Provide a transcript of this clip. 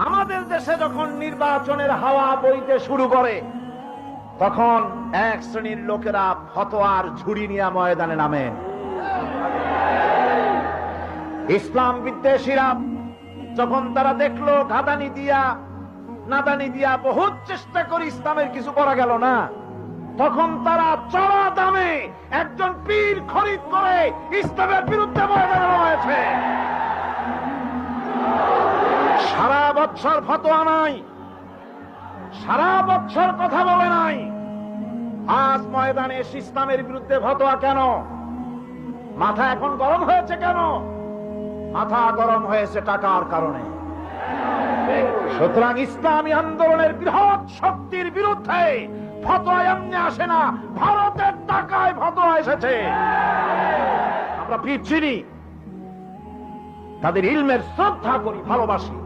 আমাদের দেশে যখন নির্বাচনের হাওয়া বইতে শুরু করে তখন এক শ্রেণীর লোকেরা ফতোয়ার ঝুড়ি নিয়ে ময়দানে নামে। ইসলাম বিদ্বেষীরা যখন তারা দেখলো নাদানি দিয়া বহুত চেষ্টা করে ইসলামের কিছু করা গেল না, তখন তারা চড়া দামে একজন পীর খরিদ করে ইসলামের বিরুদ্ধে ময়দানে হয়েছে। সারা বছর ফতোয়া নাই, সারা বছর কথা বলে নাই, আজ ময়দানে ইসলামের বিরুদ্ধে ফতোয়া কেন? মাথা এখন গরম হয়েছে কেন? মাথা গরম হয়েছে টাকার কারণে। সুতরাং ইসলামী আন্দোলনের বৃহৎ শক্তির বিরুদ্ধে ফতোয়া এমনি আসে না, ভারতের টাকায় ফতোয়া এসেছে। আমরা পীর চিনি, তাদের ইলমের শ্রদ্ধা করি, ভালোবাসি,